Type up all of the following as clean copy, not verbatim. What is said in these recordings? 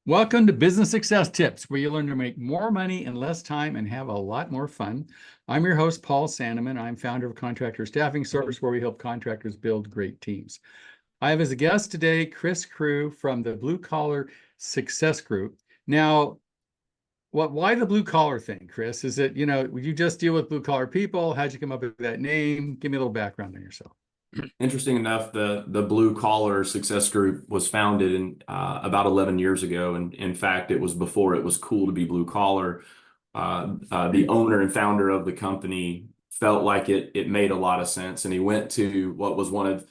Welcome to Business Success Tips, where you learn to make more money in less time and have a lot more fun. I'm your host, Paul Sanneman. I'm founder of Contractor Staffing Source, where we help contractors build great teams. I have as a guest today, Chris Crew from the Blue Collar Success Group. Now, why the blue collar thing, Chris? Is it, you just deal with blue collar people? How'd you come up with that name? Give me a little background on yourself. Interesting enough, the Blue Collar Success Group was founded in about 11 years ago, and in fact, it was before it was cool to be blue collar. The owner and founder of the company felt like it made a lot of sense, and he went to what was one of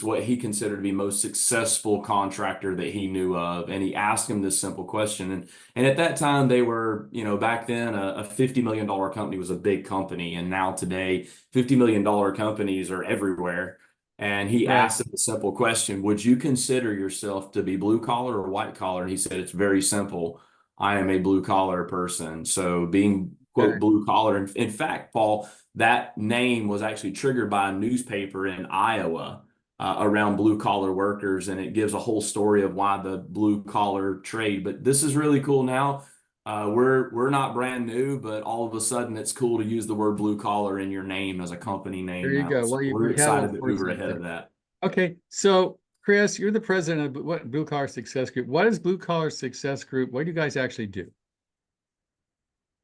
what he considered to be most successful contractor that he knew of, and he asked him this simple question. And at that time, they were, back then a $50 million company was a big company, and now today $50 million companies are everywhere. And he Right. asked him a simple question: would you consider yourself to be blue collar or white collar? And he said, it's very simple. I am a blue collar person. So being, quote, Okay. blue collar. In fact, Paul, that name was actually triggered by a newspaper in Iowa around blue collar workers, and it gives a whole story of why the blue collar trade. But this is really cool now. We're not brand new, but all of a sudden it's cool to use the word blue collar in your name as a company There name you now. go. So Well, we're you had a little excited that we were foresight ahead there. of that. Okay, so Chris, you're the president of what Blue Collar Success Group. What is Blue Collar Success Group? What do you guys actually do?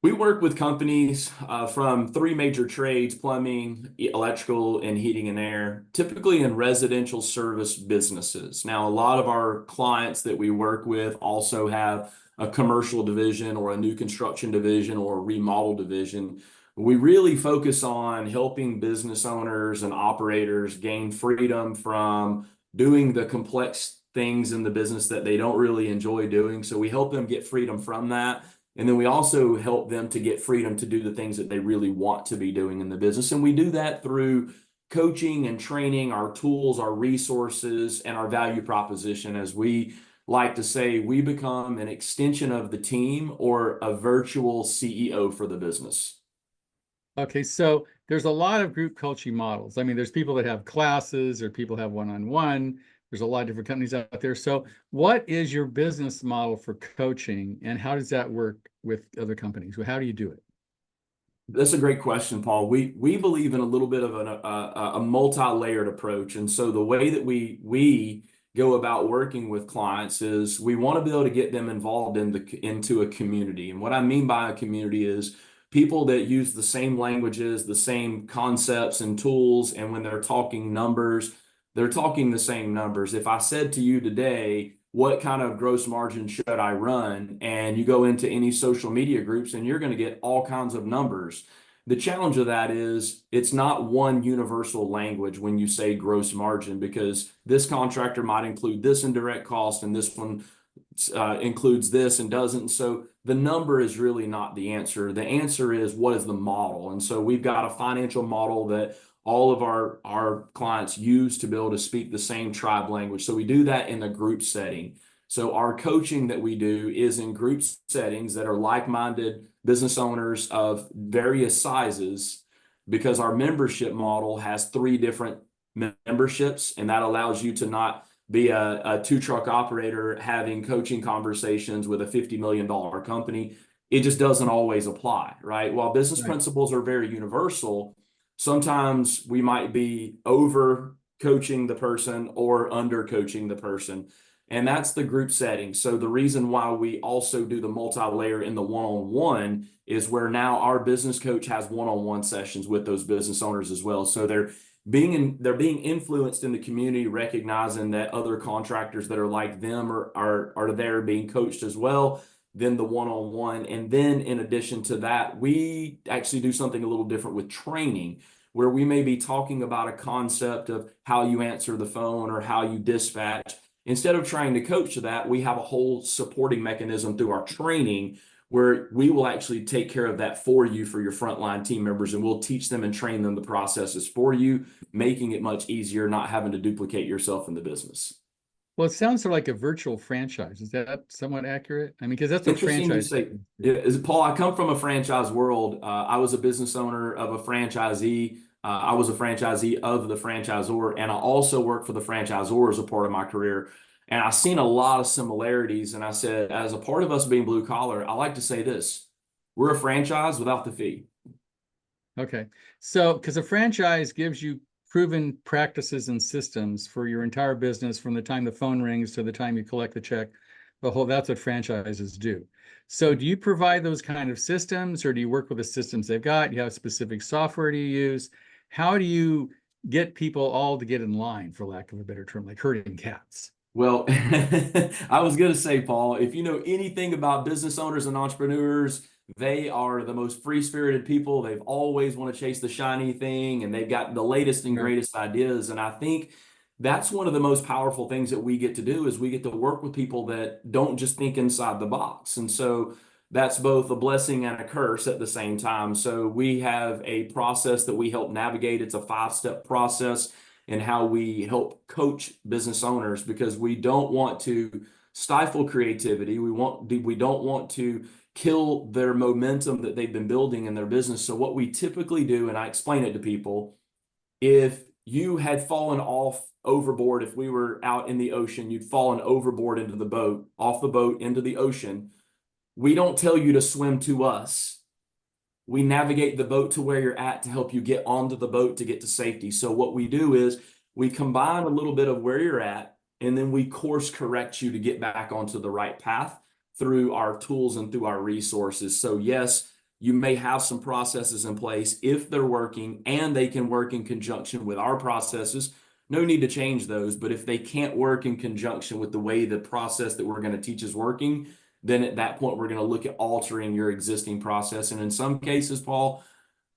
We work with companies from three major trades: plumbing, electrical, and heating and air, typically in residential service businesses. Now, a lot of our clients that we work with also have a commercial division or a new construction division or a remodel division. We really focus on helping business owners and operators gain freedom from doing the complex things in the business that they don't really enjoy doing. So we help them get freedom from that, and then we also help them to get freedom to do the things that they really want to be doing in the business. And we do that through coaching and training, our tools, our resources, and our value proposition. As we like to say, we become an extension of the team or a virtual CEO for the business. Okay, so there's a lot of group coaching models. I mean, there's people that have classes or people have one-on-one. There's a lot of different companies out there. So what is your business model for coaching, and how does that work with other companies? How do you do it? That's a great question, Paul. We believe in a little bit of a multi-layered approach, and so the way that we go about working with clients is we want to be able to get them involved into a community. And what I mean by a community is people that use the same languages, the same concepts and tools, and when they're talking numbers, they're talking the same numbers. If I said to you today, what kind of gross margin should I run? And you go into any social media groups and you're going to get all kinds of numbers. The challenge of that is it's not one universal language when you say gross margin, because this contractor might include this indirect cost and this one includes this and doesn't. So the number is really not the answer. The answer is, what is the model? And so we've got a financial model that all of our clients use to be able to speak the same tribe language. So we do that in a group setting. So our coaching that we do is in group settings that are like-minded business owners of various sizes, because our membership model has three different memberships, and that allows you to not be a two-truck operator having coaching conversations with a $50 million company. It just doesn't always apply, right? While business Right. principles are very universal, sometimes we might be over coaching the person or under coaching the person. And that's the group setting. So the reason why we also do the multi-layer in the one-on-one is where now our business coach has one-on-one sessions with those business owners as well. So they're being influenced in the community, recognizing that other contractors that are like them are there being coached as well. Then the one-on-one. And then in addition to that, we actually do something a little different with training, where we may be talking about a concept of how you answer the phone or how you dispatch. Instead of trying to coach to that, we have a whole supporting mechanism through our training where we will actually take care of that for you, for your frontline team members, and we'll teach them and train them the processes for you, making it much easier, not having to duplicate yourself in the business. Well, it sounds like a virtual franchise. Is that somewhat accurate? I mean, because that's what Interesting you franchise say. is. Is Paul? I come from a franchise world. I was a business owner of a franchisee. I was a franchisee of the franchisor, and I also worked for the franchisor as a part of my career. And I seen a lot of similarities. And I said, as a part of us being blue collar, I like to say this: we're a franchise without the fee. Okay. So, because a franchise gives you proven practices and systems for your entire business from the time the phone rings to the time you collect the check, that's what franchises do. So do you provide those kind of systems, or do you work with the systems they've got? You have specific software to use? How do you get people all to get in line, for lack of a better term, like herding cats? Well, I was going to say, Paul, if you know anything about business owners and entrepreneurs, they are the most free-spirited people. They've always want to chase the shiny thing, and they've got the latest and Yeah. greatest ideas. And I think that's one of the most powerful things that we get to do, is we get to work with people that don't just think inside the box. And so that's both a blessing and a curse at the same time. So we have a process that we help navigate. It's a 5-step process in how we help coach business owners, because we don't want to stifle creativity. We don't want to kill their momentum that they've been building in their business. So what we typically do, and I explain it to people, if you had fallen off overboard, if we were out in the ocean, you'd fallen overboard into the boat, off the boat into the ocean. We don't tell you to swim to us. We navigate the boat to where you're at to help you get onto the boat to get to safety. So what we do is we combine a little bit of where you're at, and then we course correct you to get back onto the right path through our tools and through our resources. So yes, you may have some processes in place. If they're working and they can work in conjunction with our processes, no need to change those. But if they can't work in conjunction with the way the process that we're going to teach is working, then at that point, we're going to look at altering your existing process. And in some cases, Paul,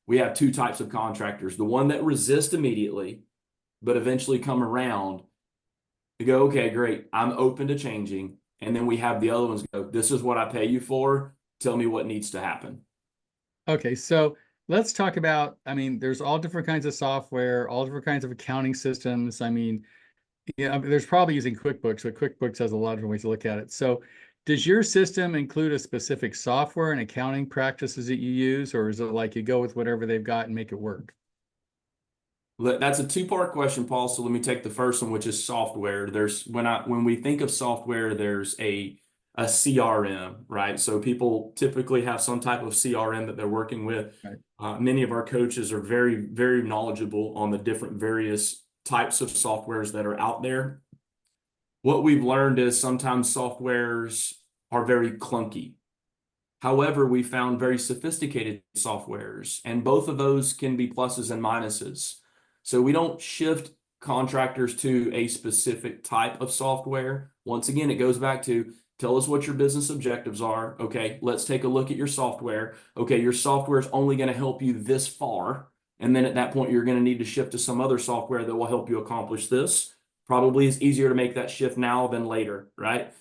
we have 2 types of contractors: the one that resist immediately, but eventually come around to go, okay, great, I'm open to changing. And then we have the other ones go, this is what I pay you for. Tell me what needs to happen. Okay, so let's talk about, there's all different kinds of software, all different kinds of accounting systems. There's probably using QuickBooks, but QuickBooks has a lot of different ways to look at it. So does your system include a specific software and accounting practices that you use, or is it like you go with whatever they've got and make it work? That's a 2-part question, Paul. So let me take the first one, which is software. When we think of software, there's a CRM, right? So people typically have some type of CRM that they're working with. Right. Many of our coaches are very, very knowledgeable on the different various types of softwares that are out there. What we've learned is sometimes softwares are very clunky. However, we found very sophisticated softwares, and both of those can be pluses and minuses. So we don't shift contractors to a specific type of software. Once again, it goes back to tell us what your business objectives are. Okay, let's take a look at your software. Okay, your software is only going to help you this far. And then at that point, you're going to need to shift to some other software that will help you accomplish this. Probably is easier to make that shift now than later, right?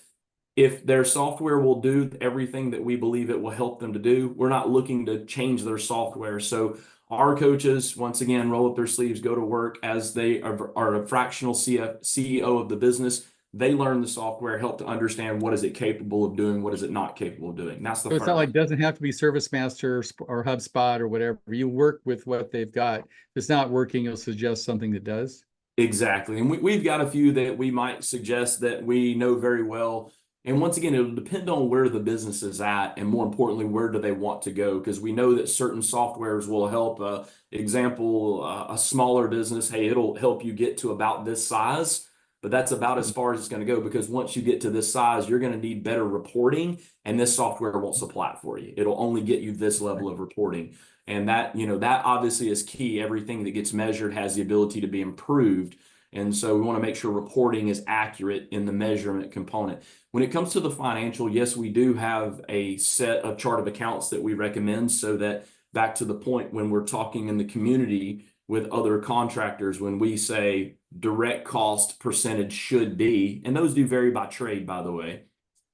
If their software will do everything that we believe it will help them to do, we're not looking to change their software. So our coaches, once again, roll up their sleeves, go to work as they are a fractional CEO of the business. They learn the software, help to understand what is it capable of doing, what is it not capable of doing. That's the So it's not first. like, it doesn't have to be ServiceMaster or HubSpot or whatever. You work with what they've got. If it's not working, you'll suggest something that does. Exactly. And we've got a few that we might suggest that we know very well. And once again, it'll depend on where the business is at, and more importantly, where do they want to go? Because we know that certain softwares will help. Example, a smaller business, hey, it'll help you get to about this size, but that's about as far as it's going to go, because once you get to this size, you're going to need better reporting, and this software won't supply it for you. It'll only get you this level of reporting. And that, that obviously is key. Everything that gets measured has the ability to be improved. And so we want to make sure reporting is accurate in the measurement component. When it comes to the financial, yes, we do have a set of chart of accounts that we recommend, so that, back to the point when we're talking in the community with other contractors, when we say direct cost percentage should be, and those do vary by trade, by the way,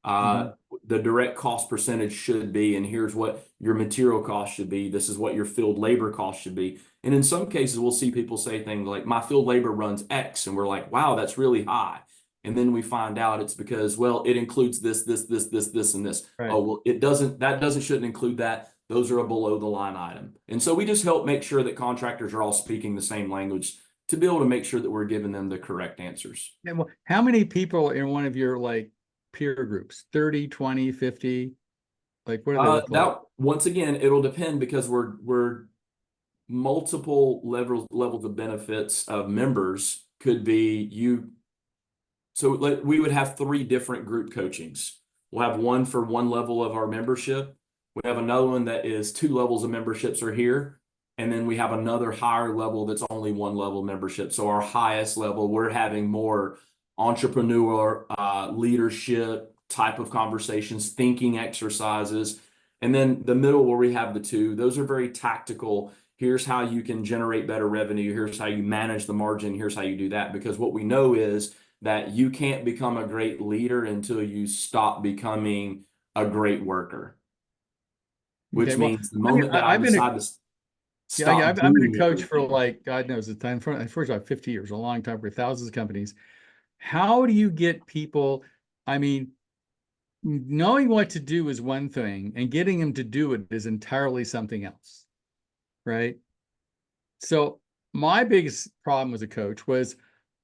the direct cost percentage should be, and here's what your material cost should be. This is what your field labor cost should be. And in some cases, we'll see people say things like, my field labor runs X. And we're like, wow, that's really high. And then we find out it's because, well, it includes this, and this. Right. Oh, well, shouldn't include that. Those are a below the line item. And so we just help make sure that contractors are all speaking the same language to be able to make sure that we're giving them the correct answers. And well, how many people in one of your like peer groups? 30, 20, 50? Like what do they look like? That once again, it'll depend because we're multiple levels of benefits of members could be you. So we would have 3 different group coachings. We'll have one for one level of our membership. We have another one that is 2 levels of memberships are here. And then we have another higher level that's only 1 level membership. So our highest level, we're having more entrepreneur, leadership type of conversations, thinking exercises. And then the middle where we have the 2, those are very tactical. Here's how you can generate better revenue. Here's how you manage the margin. Here's how you do that. Because what we know is that you can't become a great leader until you stop becoming a great worker. Which means the moment that I decide to stop. I've been a coach for like, God knows the time, first about 50 years, a long time for thousands of companies. How do you get people, I mean, knowing what to do is one thing and getting them to do it is entirely something else, right? So my biggest problem as a coach was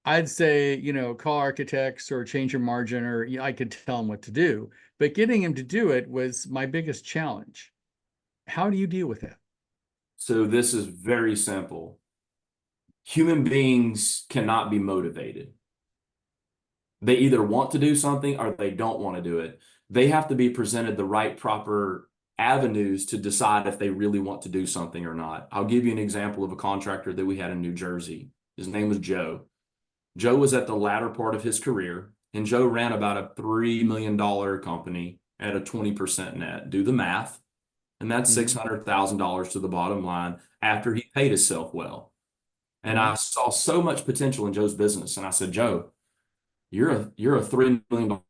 I'd say, call architects or change your margin, or I could tell them what to do, but getting them to do it was my biggest challenge. How do you deal with that? So this is very simple. Human beings cannot be motivated. They either want to do something or they don't want to do it. They have to be presented the right, proper avenues to decide if they really want to do something or not. I'll give you an example of a contractor that we had in New Jersey. His name was Joe. Joe was at the latter part of his career, and Joe ran about a $3 million company at a 20% net. Do the math. And that's $600,000 to the bottom line after he paid himself well. And I saw so much potential in Joe's business. And I said, Joe, you're a $3 million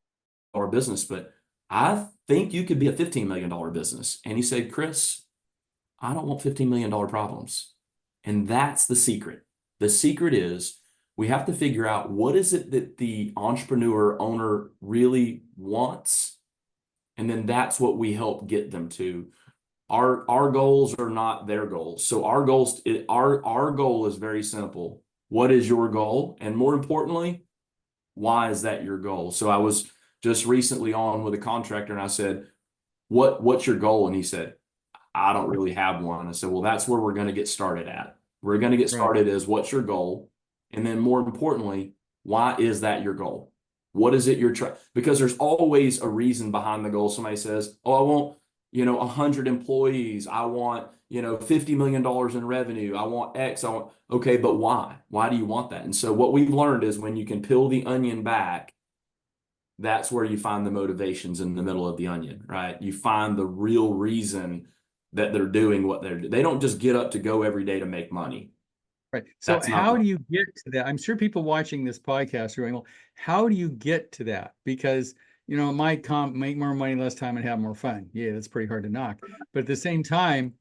business, but I think you could be a $15 million business. And he said, Chris, I don't want $15 million problems. And that's the secret. The secret is we have to figure out what is it that the entrepreneur owner really wants. And then that's what we help get them to. Our goals are not their goals. So our goal is very simple. What is your goal? And more importantly, why is that your goal? So I was just recently on with a contractor and I said, what's your goal? And he said, I don't really have one. I said, well, that's where we're going to get started at. We're going to get started as what's your goal? And then more importantly, why is that your goal? What is it you're trying? Because there's always a reason behind the goal. Somebody says, oh, I want 100 employees. I want, $50 million in revenue. I want X. Okay, but why? Why do you want that? And so what we've learned is when you can peel the onion back, that's where you find the motivations in the middle of the onion, right? You find the real reason that they're doing what they're doing. They don't just get up to go every day to make money. Right. So how do you get to that? I'm sure people watching this podcast are going, well, how do you get to that? Because it might make more money, less time, and have more fun. Yeah, that's pretty hard to knock. But at the same time,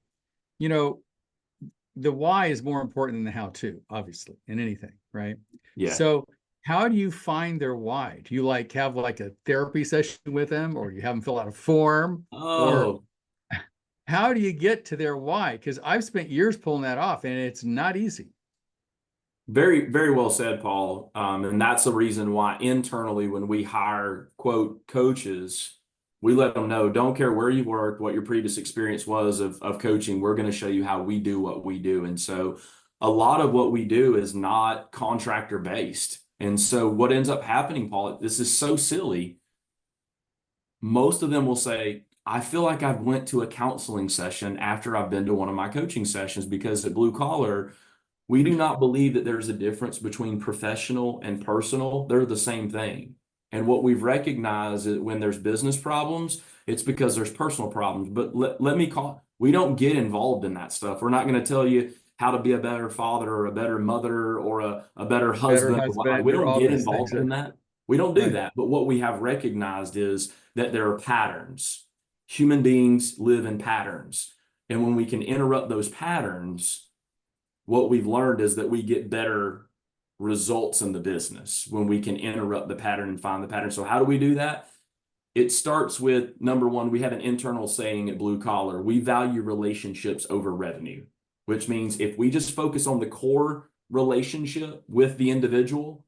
the why is more important than the how-to, obviously, in anything, right? Yeah. So how do you find their why? Do you have a therapy session with them, or you have them fill out a form? Or how do you get to their why? Because I've spent years pulling that off, and it's not easy. Very, very well said, Paul. And that's the reason why internally, when we hire, quote, coaches, we let them know, don't care where you worked, what your previous experience was of coaching, we're going to show you how we do what we do. And so a lot of what we do is not contractor based. And so what ends up happening, Paul, this is so silly. Most of them will say, I feel like I've went to a counseling session after I've been to one of my coaching sessions, because at Blue Collar, we do not believe that there's a difference between professional and personal. They're the same thing. And what we've recognized is when there's business problems, it's because there's personal problems. But we don't get involved in that stuff. We're not going to tell you how to be a better father or a better mother or a better husband. We don't get involved in that. We don't do that. But what we have recognized is that there are patterns. Human beings live in patterns. And when we can interrupt those patterns, what we've learned is that we get better results in the business when we can interrupt the pattern and find the pattern. So how do we do that? It starts with, number one, we have an internal saying at Blue Collar: we value relationships over revenue, which means if we just focus on the core relationship with the individual,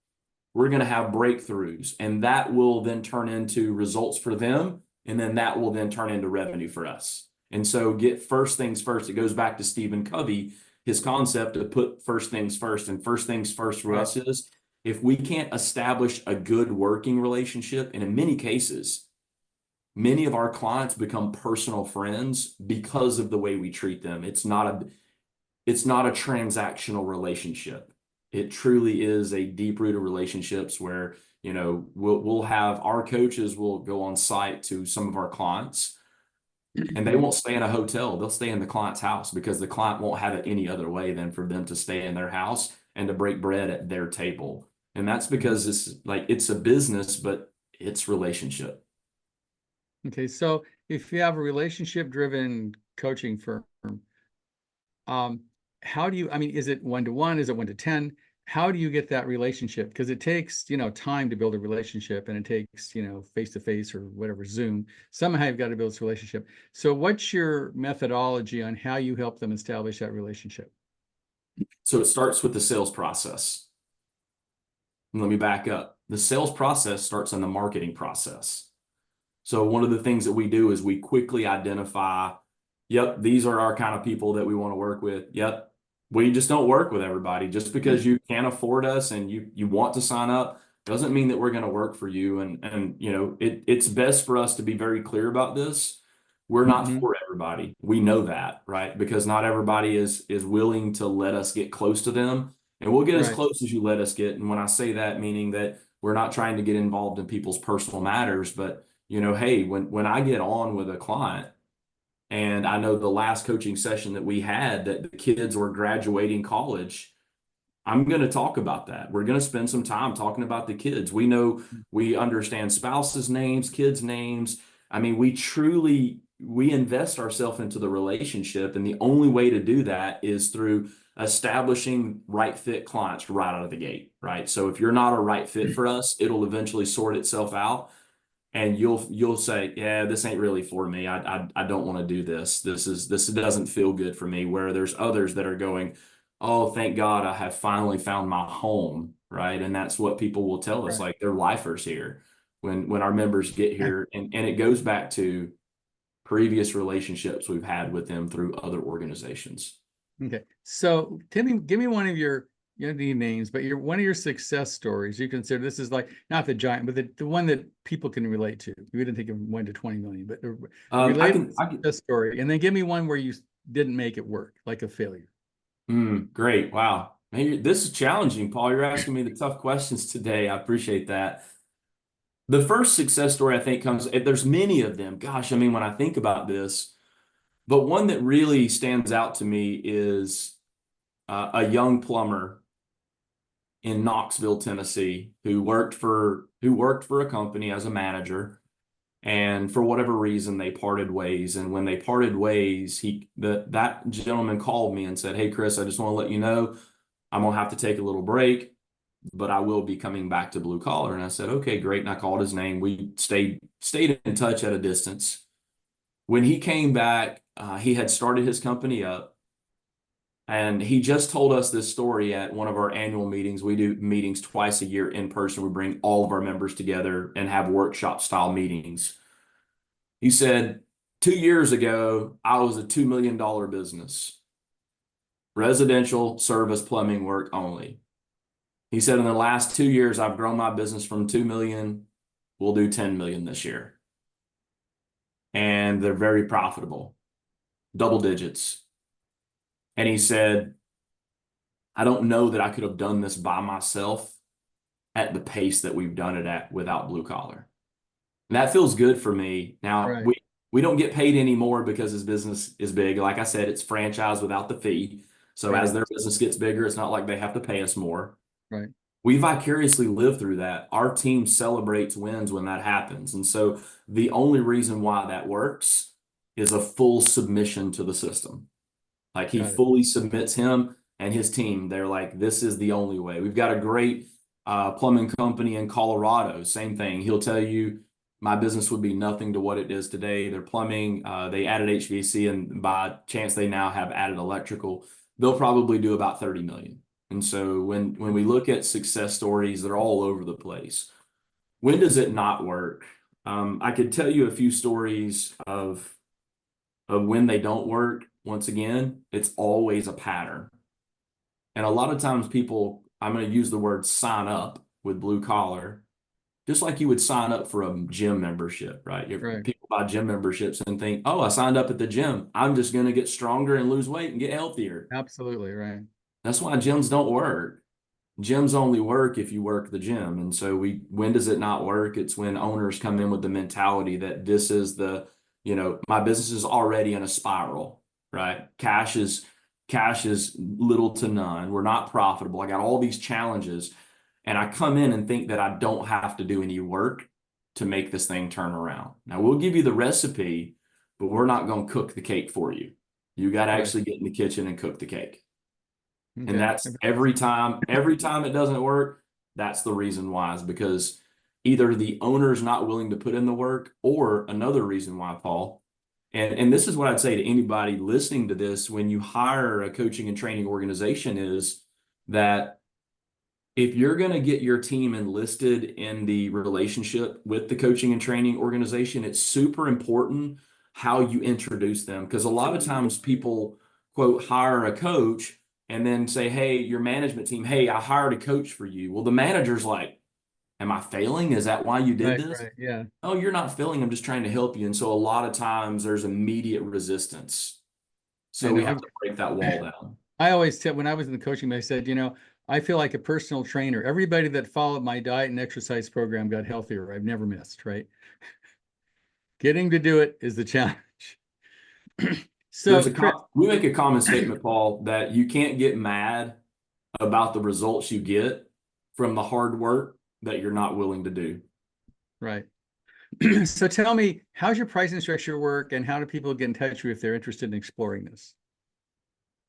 we're going to have breakthroughs, and that will then turn into results for them. And then that will then turn into revenue for us. And so get first things first. It goes back to Stephen Covey, his concept to put first things first. And first things first for us is if we can't establish a good working relationship, and in many cases, many of our clients become personal friends because of the way we treat them. It's not a transactional relationship. It truly is a deep-rooted relationships where, you know, we'll have our coaches will go on site to some of our clients, and they won't stay in a hotel. They'll stay in the client's house because the client won't have it any other way than for them to stay in their house and to break bread at their table. And that's because it's a business, but it's relationship. Okay, so if you have a relationship-driven coaching firm, how do you, I mean, is it 1-to-1? Is it 1-to-10? How do you get that relationship? Because it takes, you know, time to build a relationship, and it takes, you know, face-to-face or whatever, Zoom. Somehow you've got to build this relationship. So what's your methodology on how you help them establish that relationship? So it starts with the sales process. And let me back up. The sales process starts in the marketing process. So one of the things that we do is we quickly identify, yep, these are our kind of people that we want to work with. Yep, we just don't work with everybody. Just because you can't afford us and you want to sign up doesn't mean that we're going to work for you. And you know, it's best for us to be very clear about this. We're not for everybody. We know that, right? Because not everybody is willing to let us get close to them. And we'll get as close as you let us get. And when I say that, meaning that we're not trying to get involved in people's personal matters, but you know, hey, when I get on with a client, and I know the last coaching session that we had that the kids were graduating college, I'm going to talk about that. We're going to spend some time talking about the kids. We know, we understand spouses' names, kids' names. I mean, we invest ourselves into the relationship. And the only way to do that is through establishing right fit clients right out of the gate, right? So if you're not a right fit for us, it'll eventually sort itself out. And you'll say, yeah, this ain't really for me. I don't want to do this. This doesn't feel good for me. Where there's others that are going, oh, thank God I have finally found my home, right? And that's what people will tell us, like they're lifers here when our members get here. And it goes back to previous relationships we've had with them through other organizations. Okay, so give me one of your, you don't need names, but one of your success stories. You consider this is like not the giant, but the one that people can relate to. We didn't think of 1 to 20 million, but related success story. And then give me one where you didn't make it work, like a failure. Great. Wow. Man, this is challenging, Paul. You're asking me the tough questions today. I appreciate that. The first success story I think there's many of them. Gosh, I mean, when I think about this, but one that really stands out to me is a young plumber in Knoxville, Tennessee, who worked for a company as a manager, and for whatever reason they parted ways. And when they parted ways, that gentleman called me and said, "Hey, Chris, I just want to let you know I'm gonna have to take a little break, but I will be coming back to blue collar." And I said, "Okay, great." And I called his name. We stayed in touch at a distance. When he came back, he had started his company up. And he just told us this story at one of our annual meetings. We do meetings twice a year in person. We bring all of our members together and have workshop style meetings. He said, 2 years ago, I was a $2 million business, residential service plumbing work only. He said, in the last 2 years, I've grown my business from 2 million. We'll do 10 million this year. And they're very profitable, double digits. And he said, I don't know that I could have done this by myself at the pace that we've done it at without blue collar. And that feels good for me. Now, we don't get paid anymore because his business is big. Like I said, it's franchise without the fee. So as their business gets bigger, it's not like they have to pay us more. Right. We vicariously live through that. Our team celebrates wins when that happens. And so the only reason why that works is a full submission to the system. Like he fully submits him and his team. They're like, this is the only way. We've got a great plumbing company in Colorado. Same thing. He'll tell you, my business would be nothing to what it is today. They're plumbing. They added HVAC, and by chance they now have added electrical. They'll probably do about 30 million. And so when we look at success stories, they're all over the place. When does it not work? I could tell you a few stories of when they don't work. Once again, it's always a pattern. And a lot of times people, I'm going to use the word sign up with blue collar, just like you would sign up for a gym membership, right? Right. People buy gym memberships and think, oh, I signed up at the gym. I'm just going to get stronger and lose weight and get healthier. Absolutely. Right. That's why gyms don't work. Gyms only work if you work the gym. And so when does it not work? It's when owners come in with the mentality that this is my business is already in a spiral, right? Cash is little to none. We're not profitable. I got all these challenges, and I come in and think that I don't have to do any work to make this thing turn around. Now we'll give you the recipe, but we're not going to cook the cake for you. You got to actually get in the kitchen and cook the cake. Okay. And that's every time it doesn't work, that's the reason why, is because either the owner's not willing to put in the work, or another reason why, Paul, and this is what I'd say to anybody listening to this when you hire a coaching and training organization, is that if you're going to get your team enlisted in the relationship with the coaching and training organization, it's super important how you introduce them. Because a lot of times people, quote, hire a coach and then say, hey, your management team, hey, I hired a coach for you. Well, the manager's like, am I failing? Is that why you did this? Right. Yeah. Oh, you're not failing. I'm just trying to help you. And so a lot of times there's immediate resistance. So we have to break that wall down. I always said, when I was in the coaching, I said, I feel like a personal trainer. Everybody that followed my diet and exercise program got healthier. I've never missed, right? Getting to do it is the challenge. So we make a common statement, Paul, that you can't get mad about the results you get from the hard work that you're not willing to do. Right. So tell me, how's your pricing structure work, and how do people get in touch with you if they're interested in exploring this?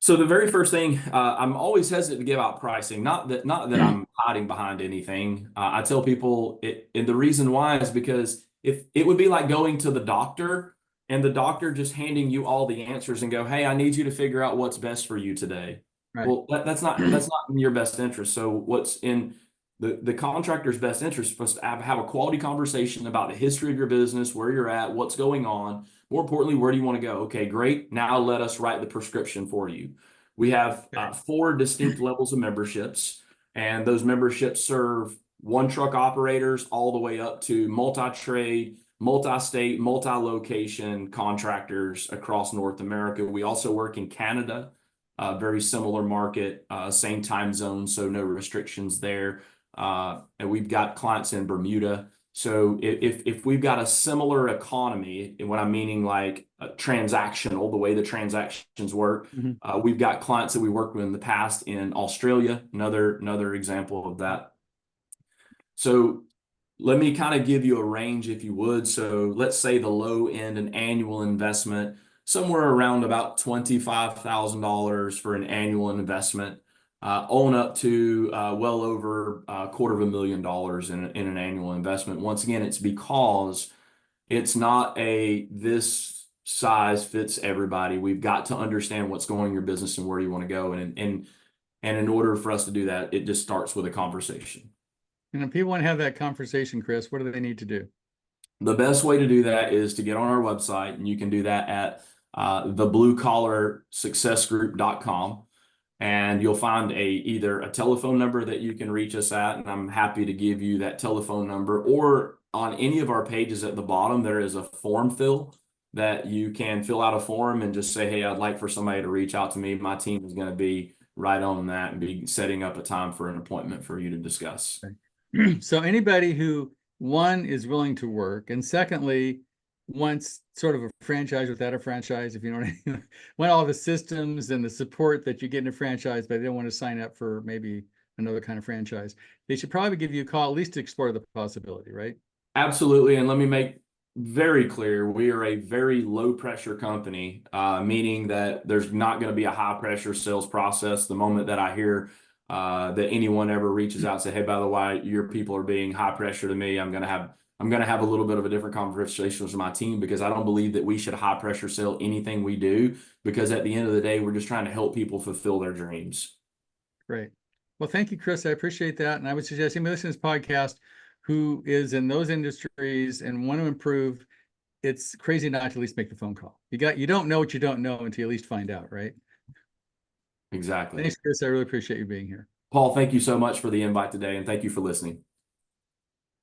So the very first thing, I'm always hesitant to give out pricing. Not that I'm hiding behind anything. I tell people and the reason why is because if it would be like going to the doctor and the doctor just handing you all the answers and go, hey, I need you to figure out what's best for you today. Right. Well, that's not in your best interest. So what's in the contractor's best interest is supposed to have a quality conversation about the history of your business, where you're at, what's going on. More importantly, where do you want to go? Okay, great. Now let us write the prescription for you. We have 4 distinct levels of memberships, and those memberships serve one truck operators all the way up to multi-trade, multi-state, multi-location contractors across North America. We also work in Canada, very similar market, same time zone, so no restrictions there. And we've got clients in Bermuda. So if we've got a similar economy, and what I'm meaning like transactional, the way the transactions work, we've got clients that we worked with in the past in Australia, another example of that. So let me kind of give you a range, if you would. So let's say the low end, an annual investment, somewhere around about $25,000 for an annual investment, on up to well over $250,000 in an annual investment. Once again, it's because it's not this size fits everybody. We've got to understand what's going in your business and where you want to go. And in order for us to do that, it just starts with a conversation. And if people want to have that conversation, Chris, what do they need to do? The best way to do that is to get on our website, and you can do that at thebluecollarsuccessgroup.com. And you'll find either a telephone number that you can reach us at, and I'm happy to give you that telephone number, or on any of our pages at the bottom, there is a form fill that you can fill out a form and just say, hey, I'd like for somebody to reach out to me. My team is going to be right on that and be setting up a time for an appointment for you to discuss. Okay. So anybody who, one, is willing to work, and secondly, wants sort of a franchise without a franchise, if you know what I mean, want all the systems and the support that you get in a franchise, but they don't want to sign up for maybe another kind of franchise, they should probably give you a call, at least to explore the possibility, right? Absolutely. And let me make very clear, we are a very low pressure company, meaning that there's not going to be a high pressure sales process. The moment that I hear that anyone ever reaches out and say, hey, by the way, your people are being high pressure to me, I'm going to have a little bit of a different conversation with my team, because I don't believe that we should high pressure sell anything we do, because at the end of the day, we're just trying to help people fulfill their dreams. Great. Well, thank you, Chris. I appreciate that. And I would suggest anybody listening to this podcast who is in those industries and want to improve, it's crazy not to at least make the phone call. You don't know what you don't know until you at least find out, right? Exactly. Thanks, Chris. I really appreciate you being here. Paul, thank you so much for the invite today, and thank you for listening.